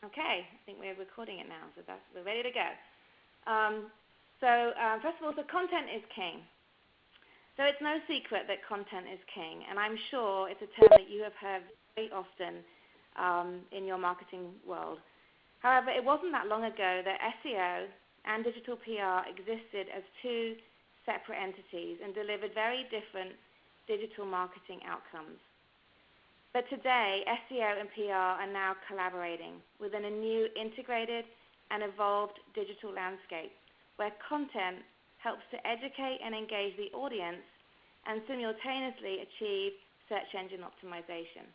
Okay, I think we're recording it now, so we're ready to go. First of all, content is king. So it's no secret that content is king, and I'm sure it's a term that you have heard very often in your marketing world. However, it wasn't that long ago that SEO and digital PR existed as two separate entities and delivered very different digital marketing outcomes. But today, SEO and PR are now collaborating within a new integrated and evolved digital landscape where content helps to educate and engage the audience and simultaneously achieve search engine optimization.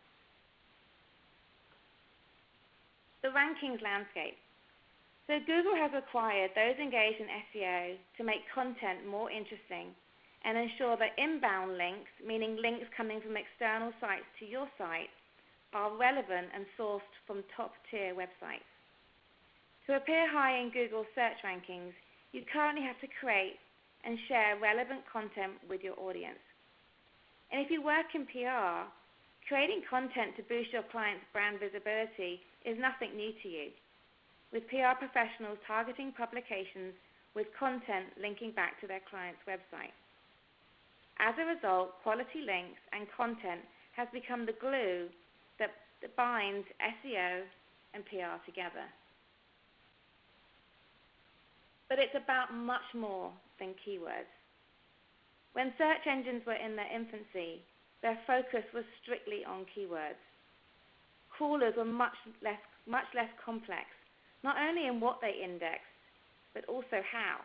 The rankings landscape. So Google has required those engaged in SEO to make content more interesting and ensure that inbound links, meaning links coming from external sites to your site, are relevant and sourced from top-tier websites. To appear high in Google search rankings, you currently have to create and share relevant content with your audience. And if you work in PR, creating content to boost your client's brand visibility is nothing new to you, with PR professionals targeting publications with content linking back to their client's website. As a result, quality links and content has become the glue that binds SEO and PR together. But it's about much more than keywords. When search engines were in their infancy, their focus was strictly on keywords. Crawlers were much less complex, not only in what they indexed, but also how.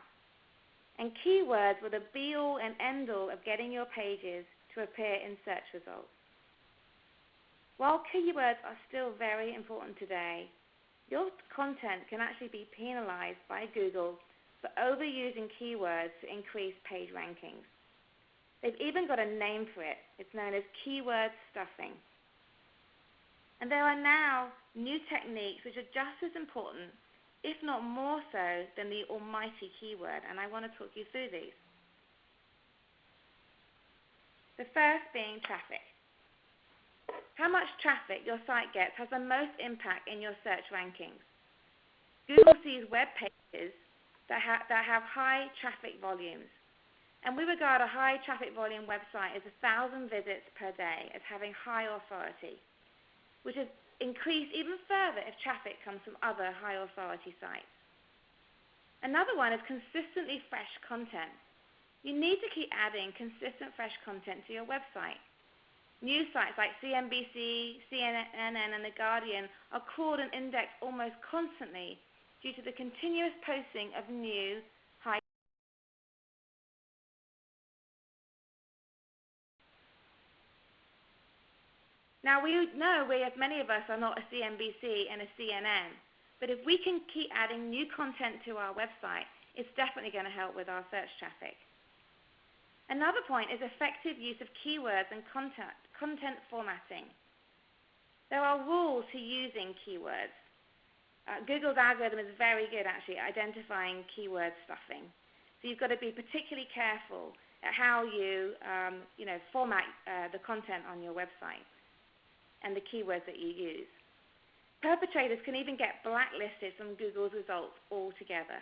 And keywords were the be-all and end-all of getting your pages to appear in search results. While keywords are still very important today, your content can actually be penalized by Google for overusing keywords to increase page rankings. They've even got a name for it. It's known as keyword stuffing. And there are now new techniques which are just as important, if not more so, than the almighty keyword, and I want to talk you through these. The first being traffic. How much traffic your site gets has the most impact in your search rankings. Google sees web pages that have high traffic volumes, and we regard a high traffic volume website as 1,000 visits per day as having high authority, which is increase even further if traffic comes from other high authority sites. Another one is consistently fresh content. You need to keep adding consistent fresh content to your website. News sites like CNBC, CNN, and The Guardian are crawled and indexed almost constantly due to the continuous posting of new high. Now, we know as many of us are not a CNBC and a CNN, but if we can keep adding new content to our website, it's definitely going to help with our search traffic. Another point is effective use of keywords and content formatting. There are rules to using keywords. Google's algorithm is very good, actually, at identifying keyword stuffing. So you've got to be particularly careful at how you, format the content on your website and the keywords that you use. Perpetrators can even get blacklisted from Google's results altogether.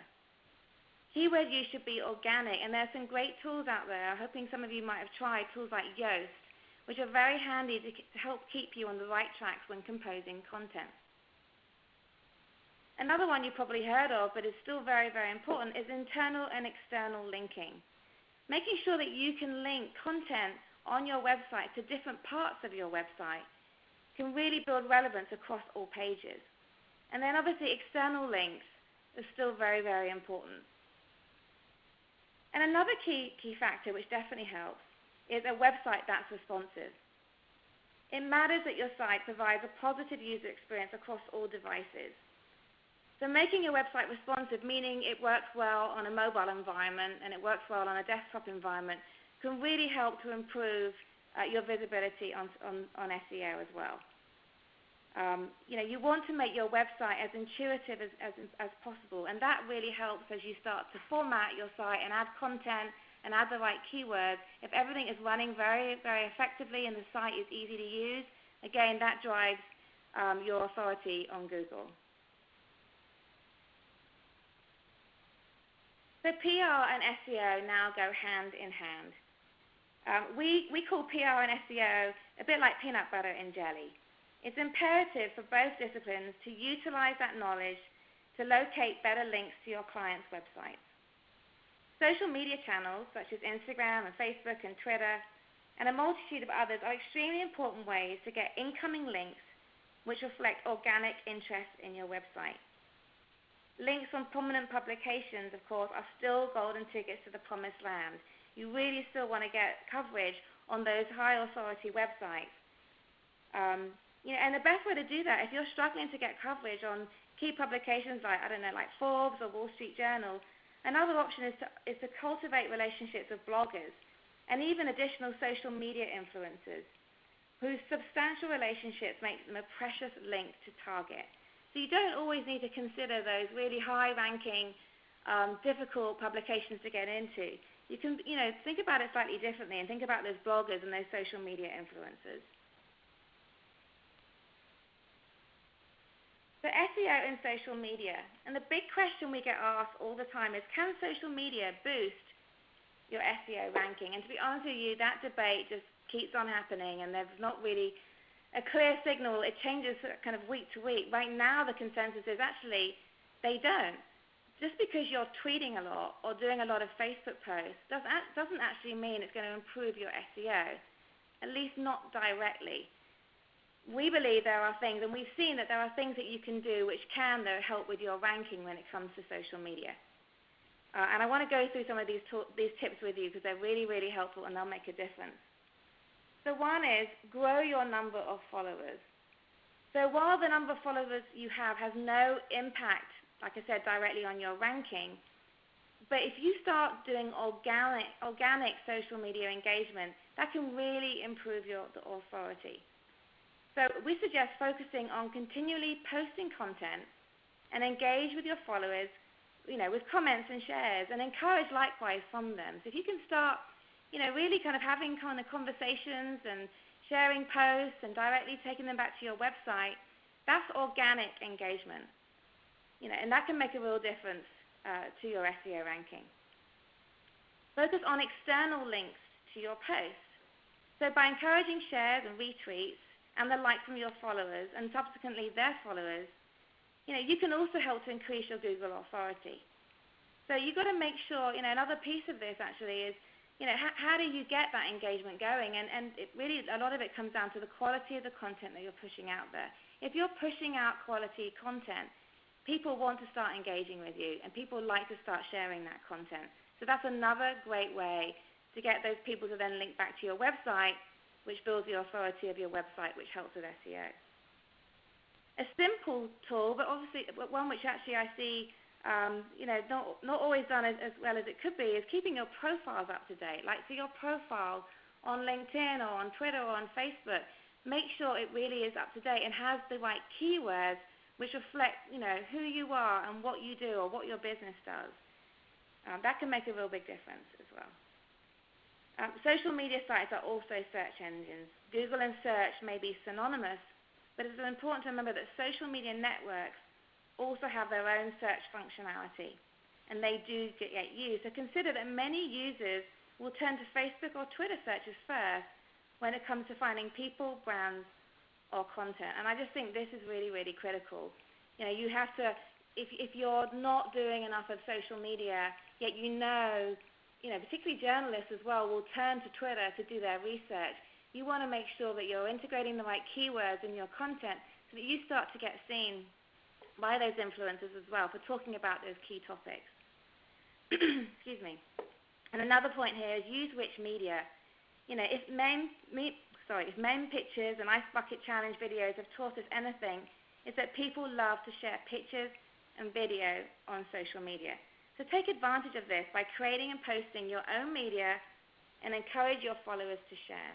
Keyword use should be organic, and there's some great tools out there. I'm hoping some of you might have tried tools like Yoast, which are very handy to help keep you on the right tracks when composing content. Another one you've probably heard of, but is still very, very important, is internal and external linking. Making sure that you can link content on your website to different parts of your website can really build relevance across all pages. And then obviously external links are still very, very important. And another key factor which definitely helps is a website that's responsive. It matters that your site provides a positive user experience across all devices. So making your website responsive, meaning it works well on a mobile environment and it works well on a desktop environment, can really help to improve your visibility on SEO as well. You want to make your website as intuitive as possible, and that really helps as you start to format your site and add content and add the right keywords. If everything is running very, very effectively and the site is easy to use, again, that drives your authority on Google. So PR and SEO now go hand in hand. We call PR and SEO a bit like peanut butter and jelly. It's imperative for both disciplines to utilize that knowledge to locate better links to your clients' websites. Social media channels such as Instagram and Facebook and Twitter and a multitude of others are extremely important ways to get incoming links which reflect organic interest in your website. Links on prominent publications, of course, are still golden tickets to the promised land. You really still want to get coverage on those high authority websites. And the best way to do that, if you're struggling to get coverage on key publications like, like Forbes or Wall Street Journal, another option is to cultivate relationships with bloggers and even additional social media influencers whose substantial relationships make them a precious link to target. So you don't always need to consider those really high-ranking, difficult publications to get into. You can, think about it slightly differently and think about those bloggers and those social media influencers. So SEO in social media, and the big question we get asked all the time is, can social media boost your SEO ranking? And to be honest with you, that debate just keeps on happening, and there's not really a clear signal. It changes kind of week to week. Right now, the consensus is actually they don't. Just because you're tweeting a lot or doing a lot of Facebook posts doesn't actually mean it's going to improve your SEO, at least not directly. We believe there are things, and we've seen that there are things that you can do which can, though, help with your ranking when it comes to social media. And I want to go through some of these tips with you because they're really, really helpful and they'll make a difference. So one is grow your number of followers. So while the number of followers you have has no impact, like I said, directly on your ranking, but if you start doing organic social media engagement, that can really improve the authority. So we suggest focusing on continually posting content and engage with your followers, with comments and shares, and encourage likewise from them. So if you can start, really kind of having kind of conversations and sharing posts and directly taking them back to your website, that's organic engagement. And that can make a real difference to your SEO ranking. Focus on external links to your posts. So by encouraging shares and retweets and the like from your followers and subsequently their followers, you can also help to increase your Google authority. So you've got to make sure, another piece of this actually is, how do you get that engagement going? And it really, a lot of it comes down to the quality of the content that you're pushing out there. If you're pushing out quality content, people want to start engaging with you, and people like to start sharing that content. So that's another great way to get those people to then link back to your website, which builds the authority of your website, which helps with SEO. A simple tool, but obviously one which actually I see, not always done as well as it could be, is keeping your profiles up to date. Like, so your profile on LinkedIn or on Twitter or on Facebook, make sure it really is up to date and has the right keywords which reflect, who you are and what you do or what your business does. That can make a real big difference as well. Social media sites are also search engines. Google and search may be synonymous, but it's important to remember that social media networks also have their own search functionality, and they do get used. So consider that many users will turn to Facebook or Twitter searches first when it comes to finding people, brands, or content. And I just think this is really, really critical. You have to, if you're not doing enough of social media, yet particularly journalists as well will turn to Twitter to do their research. You want to make sure that you're integrating the right keywords in your content so that you start to get seen by those influencers as well for talking about those key topics. Excuse me. And another point here is use rich media. If meme pictures and ice bucket challenge videos have taught us anything, it's that people love to share pictures and video on social media. So take advantage of this by creating and posting your own media and encourage your followers to share.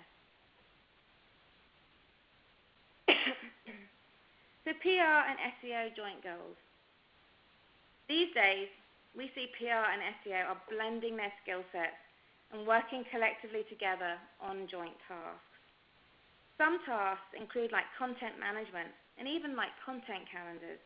So PR and SEO joint goals. These days, we see PR and SEO are blending their skill sets and working collectively together on joint tasks. Some tasks include like content management and even like content calendars.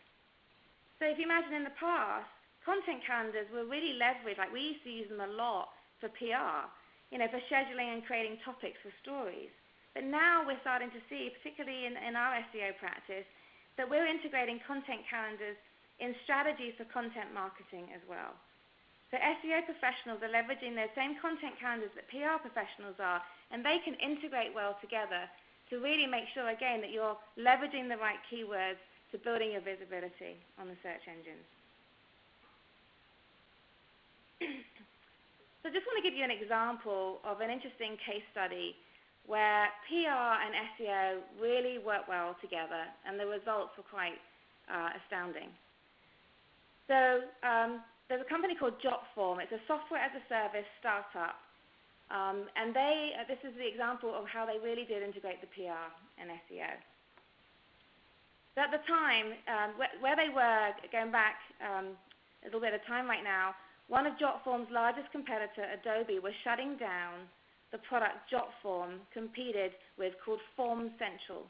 So if you imagine in the past, content calendars were really leveraged. Like, we used to use them a lot for PR, for scheduling and creating topics for stories. But now we're starting to see, particularly in our SEO practice, that we're integrating content calendars in strategies for content marketing as well. So SEO professionals are leveraging those same content calendars that PR professionals are, and they can integrate well together to really make sure, again, that you're leveraging the right keywords to building your visibility on the search engines. So I just want to give you an example of an interesting case study where PR and SEO really work well together, and the results were quite astounding. So there's a company called Jotform. It's a software-as-a-service startup, and this is the example of how they really did integrate the PR and SEO. So at the time, where they were, going back a little bit of time right now, one of Jotform's largest competitor, Adobe, was shutting down the product Jotform competed with, called Forms Central,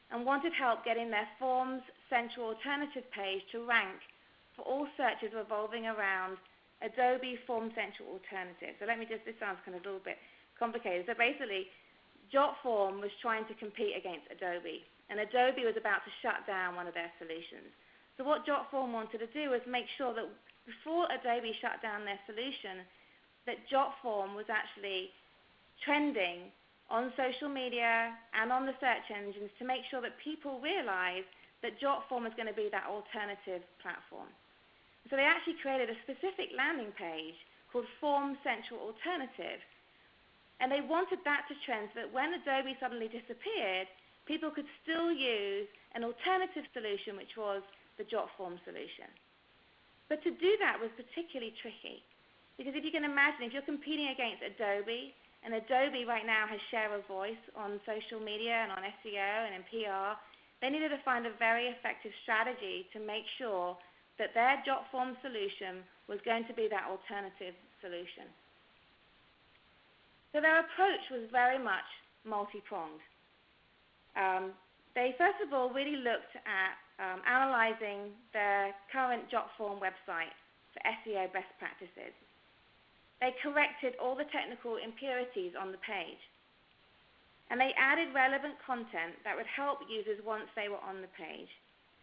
and wanted help getting their Forms Central alternative page to rank for all searches revolving around Adobe Forms Central alternative. So this sounds kind of a little bit complicated. So basically, Jotform was trying to compete against Adobe, and Adobe was about to shut down one of their solutions. So what Jotform wanted to do was make sure that before Adobe shut down their solution, that Jotform was actually trending on social media and on the search engines to make sure that people realize that Jotform is going to be that alternative platform. So they actually created a specific landing page called Form Central Alternative, and they wanted that to trend so that when Adobe suddenly disappeared, people could still use an alternative solution, which was the Jotform solution. But to do that was particularly tricky, because if you can imagine, if you're competing against Adobe, and Adobe right now has share of voice on social media and on SEO and in PR, they needed to find a very effective strategy to make sure that their Jotform solution was going to be that alternative solution. So their approach was very much multi-pronged. They first of all really looked at analyzing their current Jotform website for SEO best practices. They corrected all the technical impurities on the page, and they added relevant content that would help users once they were on the page.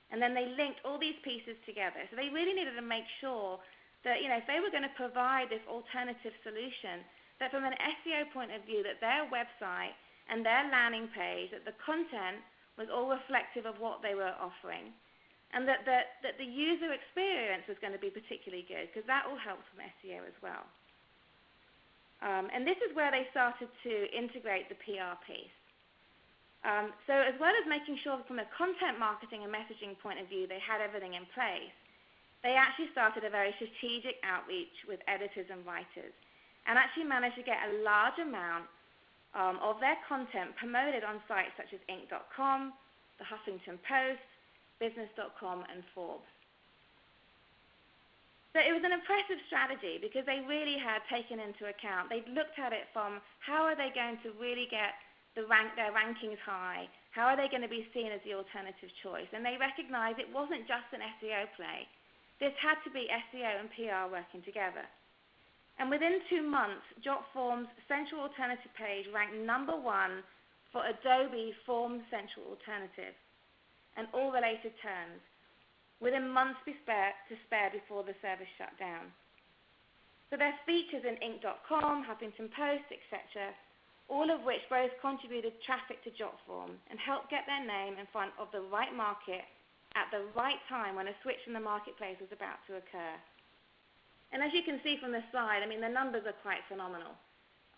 And then they linked all these pieces together. So they really needed to make sure that, if they were going to provide this alternative solution, that from an SEO point of view, that their website and their landing page, that the content was all reflective of what they were offering, and that the user experience was going to be particularly good, because that all helps from SEO as well. And this is where they started to integrate the PR piece. So as well as making sure from a content marketing and messaging point of view they had everything in place, they actually started a very strategic outreach with editors and writers, and actually managed to get a large amount of their content promoted on sites such as Inc.com, the Huffington Post, Business.com, and Forbes. So it was an impressive strategy, because they really had taken into account, they'd looked at it from how are they going to really get their rankings high, how are they going to be seen as the alternative choice, and they recognized it wasn't just an SEO play. This had to be SEO and PR working together. And within 2 months, Jotform's Central Alternative page ranked #1 for Adobe Forms Central Alternative and all related terms, within months to spare before the service shut down. So there's features in Inc.com, Huffington Post, etc., all of which both contributed traffic to Jotform and helped get their name in front of the right market at the right time when a switch in the marketplace was about to occur. And as you can see from this slide, the numbers are quite phenomenal,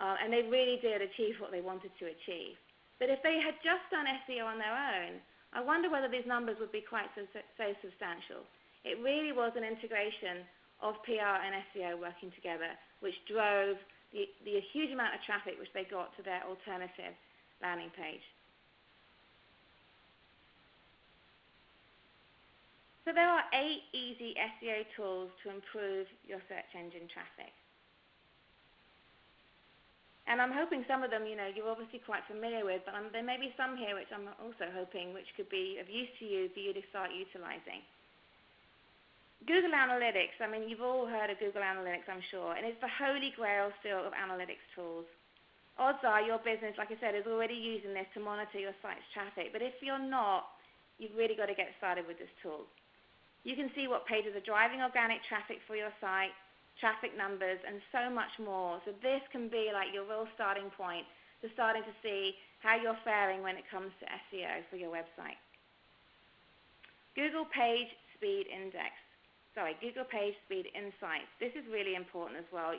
and they really did achieve what they wanted to achieve. But if they had just done SEO on their own, I wonder whether these numbers would be quite so substantial. It really was an integration of PR and SEO working together, which drove the huge amount of traffic which they got to their alternative landing page. So there are 8 easy SEO tools to improve your search engine traffic. And I'm hoping some of them, you're obviously quite familiar with, but there may be some here which I'm also hoping which could be of use to you for you to start utilizing. Google Analytics, I mean, you've all heard of Google Analytics, I'm sure, and it's the holy grail still of analytics tools. Odds are your business, like I said, is already using this to monitor your site's traffic, but if you're not, you've really got to get started with this tool. You can see what pages are driving organic traffic for your site, traffic numbers, and so much more. So this can be like your real starting point to starting to see how you're faring when it comes to SEO for your website. Google Page Speed Insights. This is really important as well.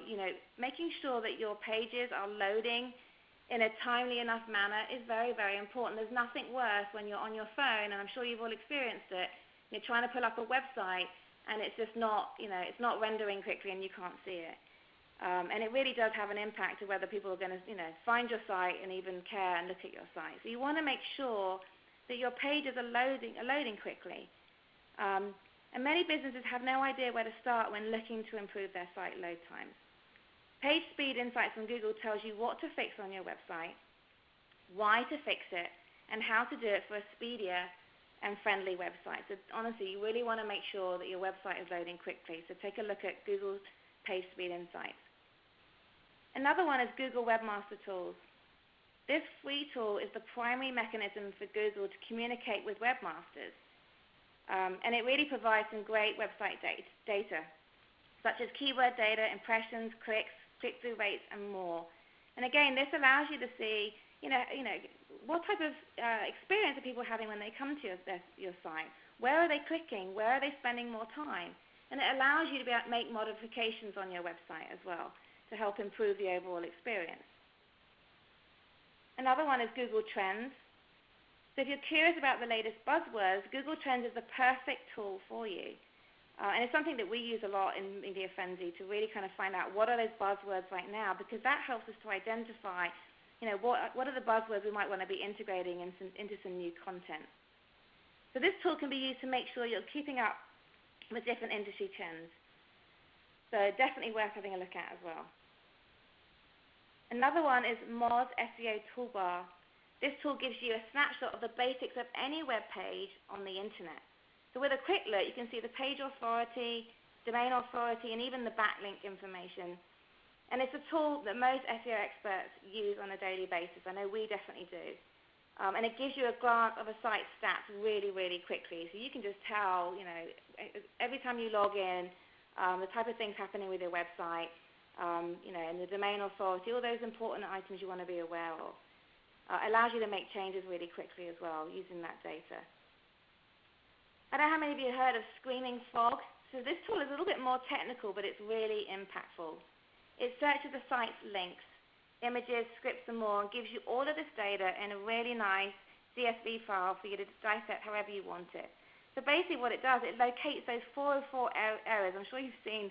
Making sure that your pages are loading in a timely enough manner is very, very important. There's nothing worse when you're on your phone, and I'm sure you've all experienced it. You're trying to pull up a website, and it's just not, it's not rendering quickly, and you can't see it. And it really does have an impact to whether people are going to, find your site and even care and look at your site. So you want to make sure that your pages are loading quickly. And many businesses have no idea where to start when looking to improve their site load times. Page Speed Insights from Google tells you what to fix on your website, why to fix it, and how to do it for a speedier and friendly website. So honestly, you really want to make sure that your website is loading quickly. So take a look at Google's Page Speed Insights. Another one is Google Webmaster Tools. This free tool is the primary mechanism for Google to communicate with webmasters. And it really provides some great website data, such as keyword data, impressions, clicks, click-through rates, and more. And again, this allows you to see, what type of experience are people having when they come to your site? Where are they clicking? Where are they spending more time? And it allows you to make modifications on your website as well to help improve the overall experience. Another one is Google Trends. So if you're curious about the latest buzzwords, Google Trends is the perfect tool for you. And it's something that we use a lot in Media Frenzy to really kind of find out what are those buzzwords right now, because that helps us to identify, what are the buzzwords we might want to be integrating into some new content. So this tool can be used to make sure you're keeping up with different industry trends. So definitely worth having a look at as well. Another one is Moz SEO Toolbar. This tool gives you a snapshot of the basics of any web page on the internet. So with a quick look, you can see the page authority, domain authority, and even the backlink information. And it's a tool that most SEO experts use on a daily basis. I know we definitely do. And it gives you a glance of a site's stats really, really quickly. So you can just tell, every time you log in, the type of things happening with your website, and the domain authority, all those important items you want to be aware of. Allows you to make changes really quickly as well using that data. I don't know how many of you have heard of Screaming Frog. So this tool is a little bit more technical, but it's really impactful. It searches the site's links, images, scripts, and more, and gives you all of this data in a really nice CSV file for you to dissect however you want it. So basically what it does, it locates those 404 errors. I'm sure you've seen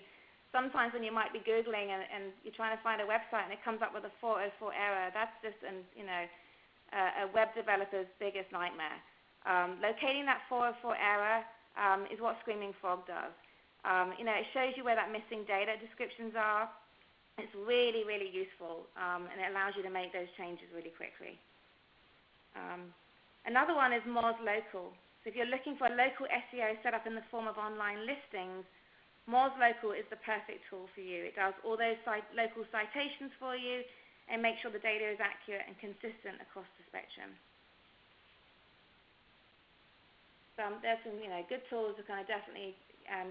sometimes when you might be Googling and you're trying to find a website and it comes up with a 404 error. That's just a web developer's biggest nightmare. Locating that 404 error is what Screaming Frog does. It shows you where that missing data descriptions are. It's really, really useful, and it allows you to make those changes really quickly. Another one is Moz Local. So if you're looking for a local SEO set up in the form of online listings, Moz Local is the perfect tool for you. It does all those local citations for you and makes sure the data is accurate and consistent across the spectrum. So there's some good tools to kind of definitely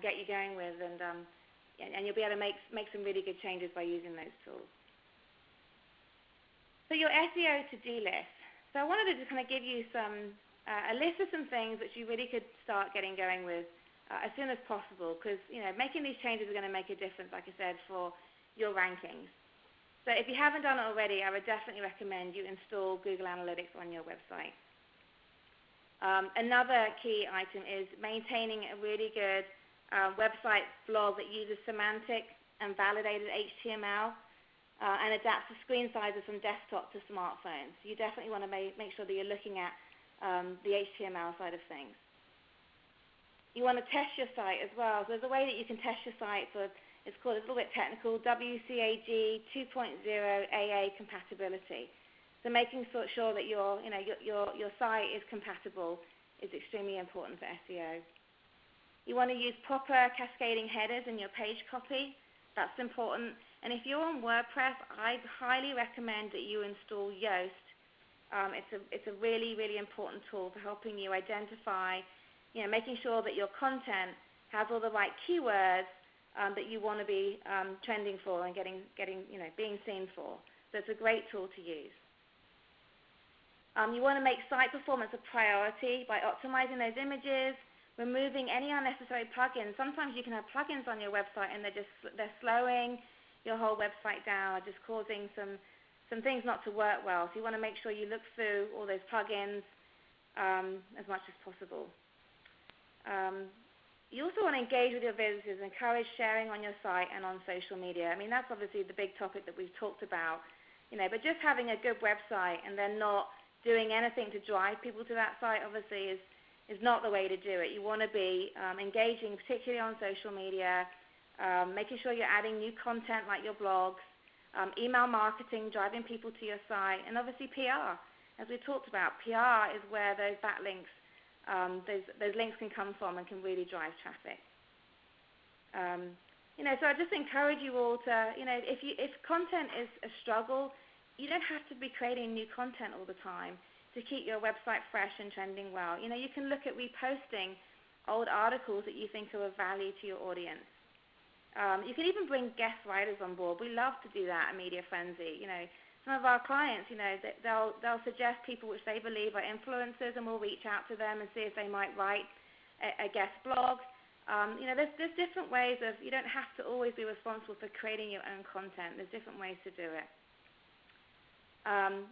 get you going with, and you'll be able to make some really good changes by using those tools. So your SEO to-do list. So I wanted to just kind of give you a list of some things that you really could start getting going with as soon as possible, because making these changes are going to make a difference, like I said, for your rankings. So if you haven't done it already, I would definitely recommend you install Google Analytics on your website. Another key item is maintaining a really good website blog that uses semantic and validated HTML and adapts the screen sizes from desktop to smartphones. So you definitely want to make sure that you're looking at the HTML side of things. You want to test your site as well. So there's a way that you can test your site for, it's called, it's a little bit technical, WCAG 2.0 AA compatibility. So making sure that your site is compatible is extremely important for SEO. You want to use proper cascading headers in your page copy. That's important. And if you're on WordPress, I'd highly recommend that you install Yoast. It's a really, really important tool for helping you identify, making sure that your content has all the right keywords that you want to be trending for and being seen for. So it's a great tool to use. You want to make site performance a priority by optimizing those images, removing any unnecessary plugins. Sometimes you can have plugins on your website and they're slowing your whole website down, or just causing some things not to work well. So you want to make sure you look through all those plugins as much as possible. You also want to engage with your visitors, encourage sharing on your site and on social media. I mean, that's obviously the big topic that we've talked about, but just having a good website and then not doing anything to drive people to that site obviously is not the way to do it. You want to be engaging, particularly on social media, making sure you're adding new content like your blogs, email marketing, driving people to your site, and obviously PR. As we talked about, PR is where those backlinks, those links can come from and can really drive traffic. So I just encourage you all to, if content is a struggle, you don't have to be creating new content all the time to keep your website fresh and trending well. You can look at reposting old articles that you think are of value to your audience. You can even bring guest writers on board. We love to do that at Media Frenzy. Some of our clients, they'll suggest people which they believe are influencers, and we'll reach out to them and see if they might write a guest blog. There's different ways of, you don't have to always be responsible for creating your own content. There's different ways to do it.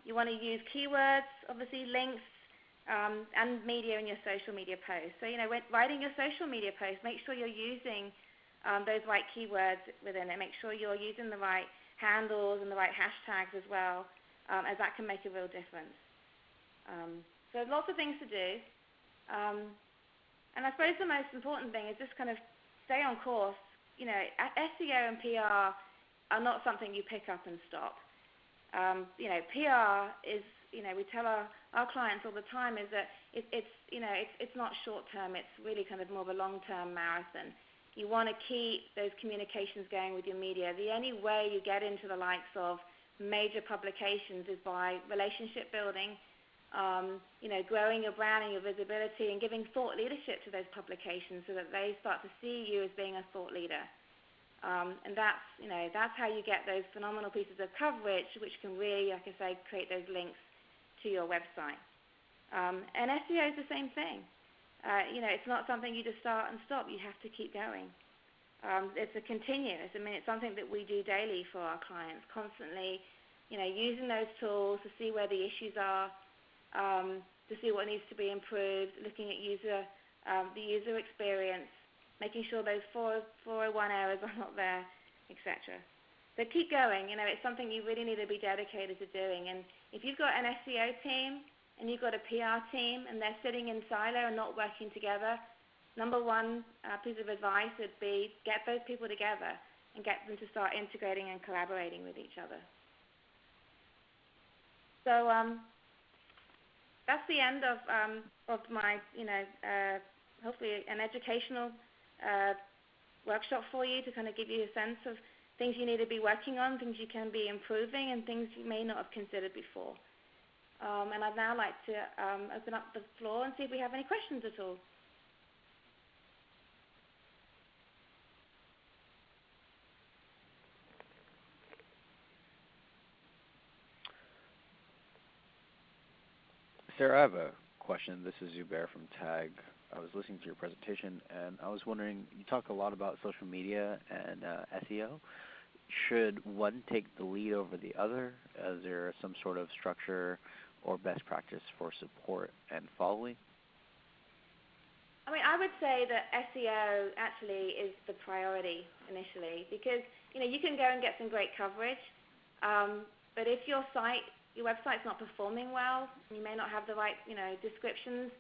You want to use keywords, obviously links, and media in your social media posts. So, when writing your social media posts, make sure you're using those right keywords within it. Make sure you're using the right handles and the right hashtags as well, as that can make a real difference. So lots of things to do. And I suppose the most important thing is just kind of stay on course. SEO and PR are not something you pick up and stop. PR is, we tell our clients all the time is that it's not short term. It's really kind of more of a long-term marathon. You want to keep those communications going with your media. The only way you get into the likes of major publications is by relationship building, growing your brand and your visibility, and giving thought leadership to those publications so that they start to see you as being a thought leader. And that's how you get those phenomenal pieces of coverage, which can really, like I say, create those links to your website. And SEO is the same thing. It's not something you just start and stop. You have to keep going. It's a continuous. It's something that we do daily for our clients, constantly, using those tools to see where the issues are, to see what needs to be improved, looking at the user experience, making sure those 401 errors are not there, etc. So keep going. It's something you really need to be dedicated to doing. And if you've got an SEO team and you've got a PR team and they're sitting in silo and not working together, number one piece of advice would be get those people together and get them to start integrating and collaborating with each other. So that's the end of my, hopefully an educational workshop for you to kind of give you a sense of things you need to be working on, things you can be improving, and things you may not have considered before. And I'd now like to open up the floor and see if we have any questions at all. Sarah, I have a question. This is Zubair from TAG. I was listening to your presentation, and I was wondering, you talk a lot about social media and SEO. Should one take the lead over the other? Is there some sort of structure or best practice for support and following? I would say that SEO actually is the priority initially, because you can go and get some great coverage, but if your website's not performing well, you may not have the right descriptions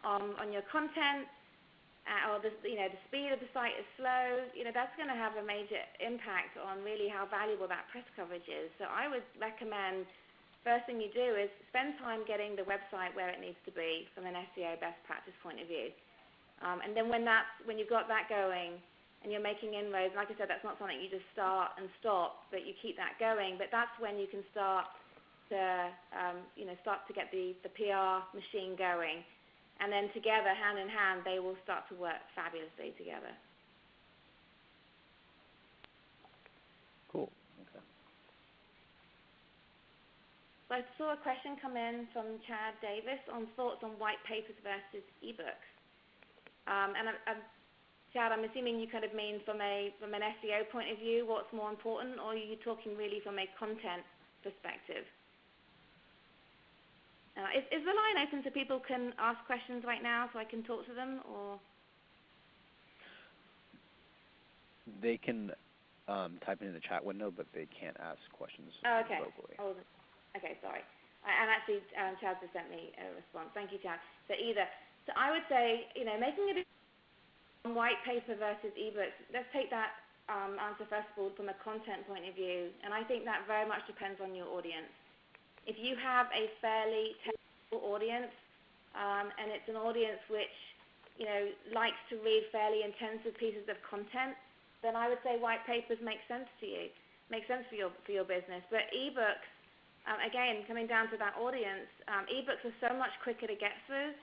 on your content, or the speed of the site is slow. That's going to have a major impact on really how valuable that press coverage is. So I would recommend, first thing you do is spend time getting the website where it needs to be from an SEO best practice point of view. And then when you've got that going and you're making inroads, like I said, that's not something you just start and stop, but you keep that going. But that's when you can start to get the PR machine going. And then together, hand in hand, they will start to work fabulously together. Cool. Okay. So I saw a question come in from Chad Davis on thoughts on white papers versus ebooks. And Chad, I'm assuming you kind of mean from an SEO point of view, what's more important, or are you talking really from a content perspective? Is the line open so people can ask questions right now so I can talk to them, or? They can type it in the chat window, but they can't ask questions locally. Okay, sorry. And actually, Chad just sent me a response. Thank you, Chad. So I would say, making it white paper versus ebooks, let's take that answer first of all from a content point of view. And I think that very much depends on your audience. If you have a fairly technical audience, and it's an audience which, likes to read fairly intensive pieces of content, then I would say white papers make sense to you, make sense for your business. But ebooks, again, coming down to that audience, ebooks are so much quicker to get through.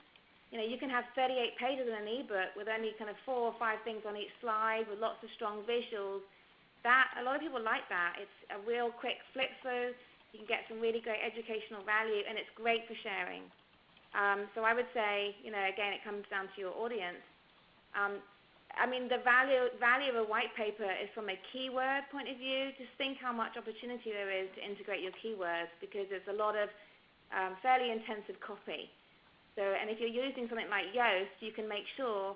You can have 38 pages in an ebook with only kind of 4 or 5 things on each slide with lots of strong visuals. That a lot of people like that. It's a real quick flip through. You can get some really great educational value, and it's great for sharing. So I would say, again, it comes down to your audience. The value of a white paper is from a keyword point of view. Just think how much opportunity there is to integrate your keywords, because there's a lot of fairly intensive copy. So, and if you're using something like Yoast, you can make sure,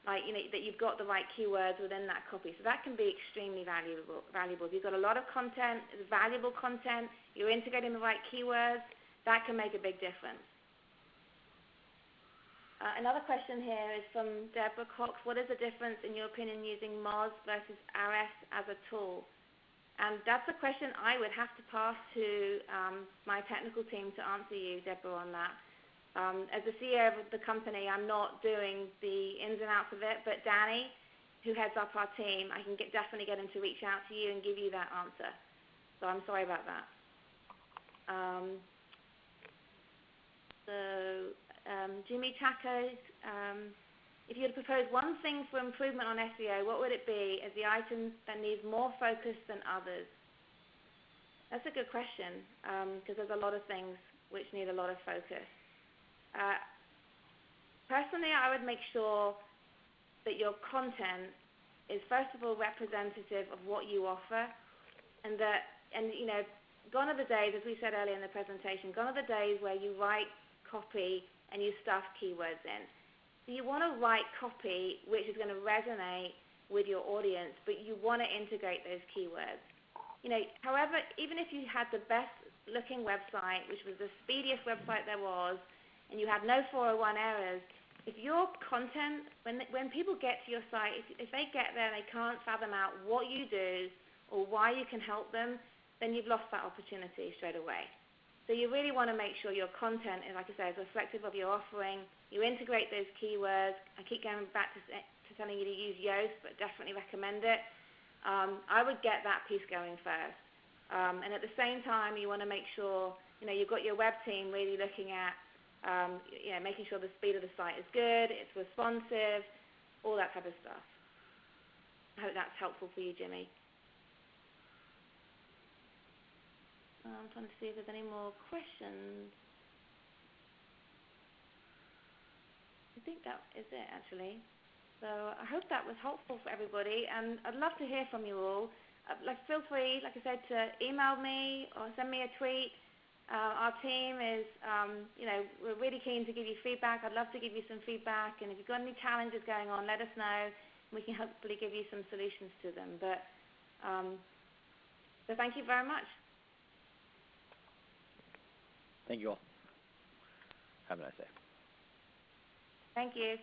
that you've got the right keywords within that copy. So that can be extremely valuable. If you've got a lot of content, it's valuable content, you're integrating the right keywords, that can make a big difference. Another question here is from Deborah Cox. What is the difference, in your opinion, using Moz versus RS as a tool? And that's a question I would have to pass to my technical team to answer you, Deborah, on that. As the CEO of the company, I'm not doing the ins and outs of it, but Danny, who heads up our team, I can definitely get him to reach out to you and give you that answer. So I'm sorry about that. Jimmy Chaco, if you had to propose one thing for improvement on SEO, what would it be as the item that needs more focus than others? That's a good question, because there's a lot of things which need a lot of focus. Personally, I would make sure that your content is first of all representative of what you offer, and gone are the days, as we said earlier in the presentation, gone are the days where you write copy and you stuff keywords in. So you want to write copy which is going to resonate with your audience, but you want to integrate those keywords. However, even if you had the best looking website, which was the speediest website there was, and you had no 401 errors, if your content, when people get to your site, if they get there and they can't fathom out what you do or why you can help them, then you've lost that opportunity straight away. So you really want to make sure your content is, like I say, is reflective of your offering. You integrate those keywords. I keep going back to telling you to use Yoast, but definitely recommend it. I would get that piece going first. And at the same time, you want to make sure, you've got your web team really looking at, making sure the speed of the site is good, it's responsive, all that type of stuff. I hope that's helpful for you, Jimmy. I'm trying to see if there's any more questions. I think that is it, actually. So I hope that was helpful for everybody, and I'd love to hear from you all. Feel free, like I said, to email me or send me a tweet. Our team is, we're really keen to give you feedback. I'd love to give you some feedback, and if you've got any challenges going on, let us know. We can hopefully give you some solutions to them. But so thank you very much. Thank you all. Have a nice day. Thank you.